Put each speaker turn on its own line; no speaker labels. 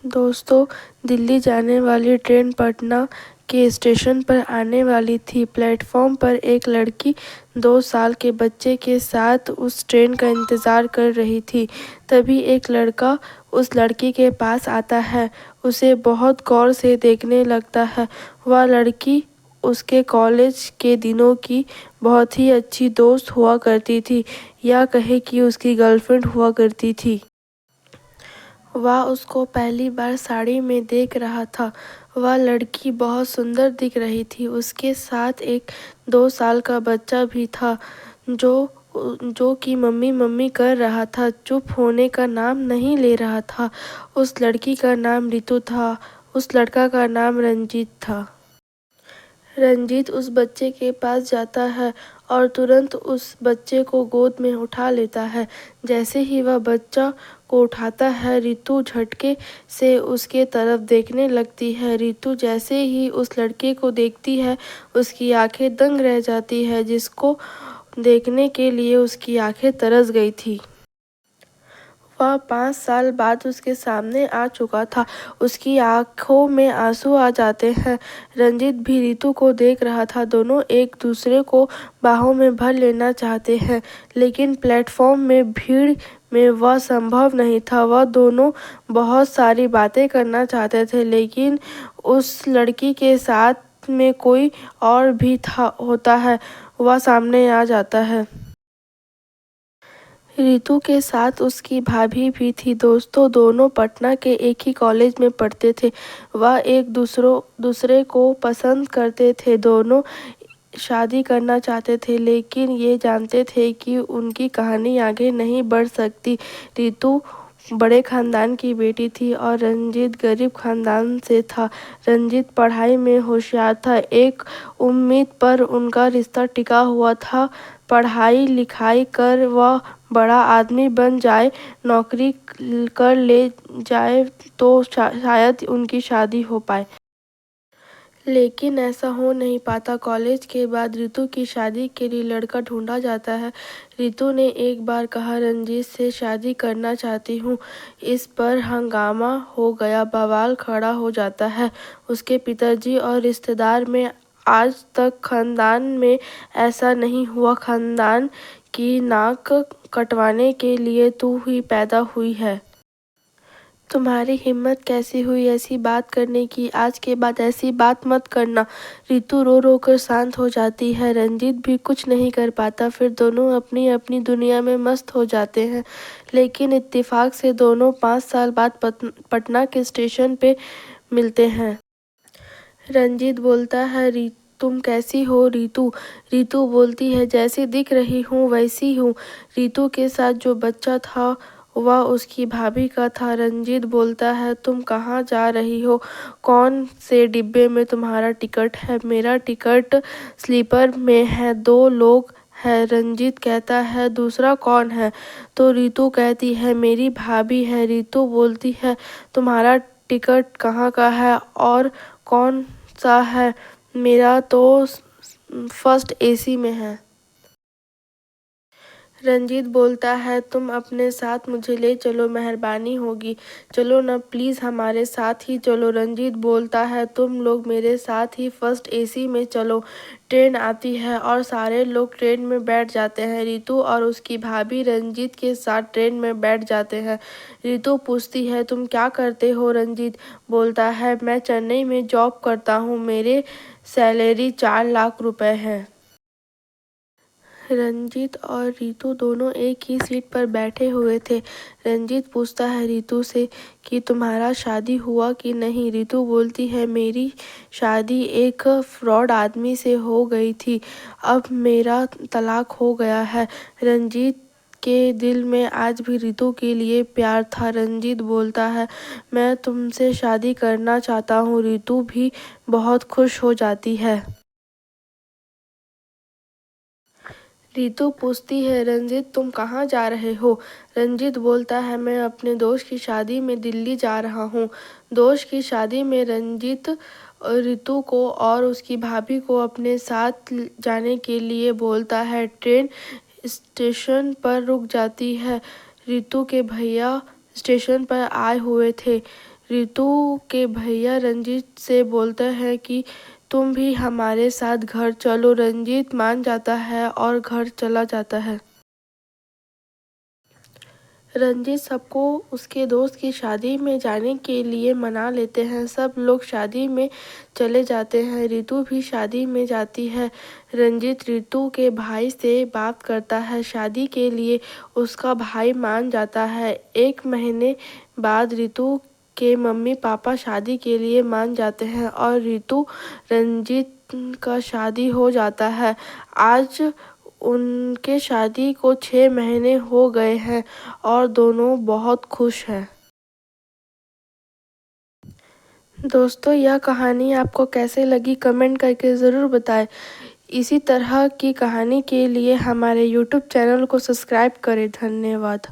दोस्तों, दिल्ली जाने वाली ट्रेन पटना के स्टेशन पर आने वाली थी। प्लेटफॉर्म पर एक लड़की 2 साल के बच्चे के साथ उस ट्रेन का इंतज़ार कर रही थी। तभी एक लड़का उस लड़की के पास आता है, उसे बहुत गौर से देखने लगता है। वह लड़की उसके कॉलेज के दिनों की बहुत ही अच्छी दोस्त हुआ करती थी, या कहे कि उसकी गर्लफ्रेंड हुआ करती थी। वह उसको पहली बार साड़ी में देख रहा था। वह लड़की बहुत सुंदर दिख रही थी। उसके साथ एक 2 साल का बच्चा भी था, जो कि मम्मी मम्मी कर रहा था, चुप होने का नाम नहीं ले रहा था। उस लड़की का नाम रितु था। उस लड़का का नाम रंजीत था। रंजीत उस बच्चे के पास जाता है और तुरंत उस बच्चे को गोद में उठा लेता है। जैसे ही वह बच्चा को उठाता है, रितु झटके से उसके तरफ देखने लगती है। रितु जैसे ही उस लड़के को देखती है, उसकी आंखें दंग रह जाती है, जिसको देखने के लिए उसकी आंखें तरस गई थी। वह 5 साल बाद उसके सामने आ चुका था। उसकी आंखों में आंसू आ जाते हैं। रंजीत भी रितु को देख रहा था। दोनों एक दूसरे को बाहों में भर लेना चाहते हैं, लेकिन प्लेटफॉर्म में भीड़ में वह संभव नहीं था। वह दोनों बहुत सारी बातें करना चाहते थे, लेकिन उस लड़की के साथ में कोई और भी होता है, वह सामने आ जाता है। रितु के साथ उसकी भाभी भी थी। दोस्तों दोनों पटना के एक ही कॉलेज में पढ़ते थे। वह एक दूसरे को पसंद करते थे। दोनों शादी करना चाहते थे, लेकिन ये जानते थे कि उनकी कहानी आगे नहीं बढ़ सकती। रितु बड़े खानदान की बेटी थी और रंजीत गरीब खानदान से था। रंजीत पढ़ाई में होशियार था। एक उम्मीद पर उनका रिश्ता टिका हुआ था। पढ़ाई लिखाई कर वह बड़ा आदमी बन जाए, नौकरी कर ले जाए तो शायद उनकी शादी हो पाए। लेकिन ऐसा हो नहीं पाता। कॉलेज के बाद रितु की शादी के लिए लड़का ढूंढा जाता है। रितु ने एक बार कहा, रंजीत से शादी करना चाहती हूँ। इस पर हंगामा हो गया, बवाल खड़ा हो जाता है। उसके पिताजी और रिश्तेदार में आज तक खानदान में ऐसा नहीं हुआ। खानदान की नाक कटवाने के लिए तू ही पैदा हुई है। तुम्हारी हिम्मत कैसी हुई ऐसी बात करने की? आज के बाद ऐसी बात मत करना। रितु रो रो कर शांत हो जाती है। रंजीत भी कुछ नहीं कर पाता। फिर दोनों अपनी अपनी दुनिया में मस्त हो जाते हैं। लेकिन इत्तेफाक से दोनों 5 साल बाद पटना के स्टेशन पे मिलते हैं। रंजीत बोलता है, तुम कैसी हो रितु? रितु बोलती है, जैसी दिख रही हूँ वैसी हूँ। रितु के साथ जो बच्चा था वह उसकी भाभी का था। रंजीत बोलता है, तुम कहाँ जा रही हो? कौन से डिब्बे में तुम्हारा टिकट है? मेरा टिकट स्लीपर में है, 2 लोग है। रंजीत कहता है, दूसरा कौन है? तो रितु कहती है, मेरी भाभी है। रितु बोलती है, तुम्हारा टिकट कहाँ का है और कौन सा है? मेरा तो फर्स्ट एसी में है। रंजीत बोलता है, तुम अपने साथ मुझे ले चलो, मेहरबानी होगी। चलो ना प्लीज़, हमारे साथ ही चलो। रंजीत बोलता है, तुम लोग मेरे साथ ही फर्स्ट एसी में चलो। ट्रेन आती है और सारे लोग ट्रेन में बैठ जाते हैं। रितु और उसकी भाभी रंजीत के साथ ट्रेन में बैठ जाते हैं। रितु पूछती है, तुम क्या करते हो? रंजीत बोलता है, मैं चेन्नई में जॉब करता हूँ, मेरे सैलरी 4 लाख रुपए है। रंजीत और रितु दोनों एक ही सीट पर बैठे हुए थे। रंजीत पूछता है रितु से कि तुम्हारा शादी हुआ कि नहीं? रितु बोलती है, मेरी शादी एक फ्रॉड आदमी से हो गई थी, अब मेरा तलाक हो गया है। रंजीत के दिल में आज भी रितु के लिए प्यार था। रंजीत बोलता है, मैं तुमसे शादी करना चाहता हूँ। रितु भी बहुत खुश हो जाती है। रितु पूछती है, रंजीत तुम कहाँ जा रहे हो? रंजीत बोलता है, मैं अपने दोस्त की शादी में दिल्ली जा रहा हूँ। दोस्त की शादी में रंजीत रितु को और उसकी भाभी को अपने साथ जाने के लिए बोलता है। ट्रेन स्टेशन पर रुक जाती है। रितु के भैया स्टेशन पर आए हुए थे। रितु के भैया रंजीत से बोलते हैं कि तुम भी हमारे साथ घर चलो। रंजीत मान जाता है और घर चला जाता है। रंजीत सबको उसके दोस्त की शादी में जाने के लिए मना लेते हैं। सब लोग शादी में चले जाते हैं। रितु भी शादी में जाती है। रंजीत रितु के भाई से बात करता है। शादी के लिए उसका भाई मान जाता है। 1 महीने बाद रितु के मम्मी पापा शादी के लिए मान जाते हैं और रितु रंजीत का शादी हो जाता है। आज उनके शादी को 6 महीने हो गए हैं और दोनों बहुत खुश हैं। दोस्तों, यह कहानी आपको कैसे लगी कमेंट करके ज़रूर बताएं। इसी तरह की कहानी के लिए हमारे YouTube चैनल को सब्सक्राइब करें। धन्यवाद।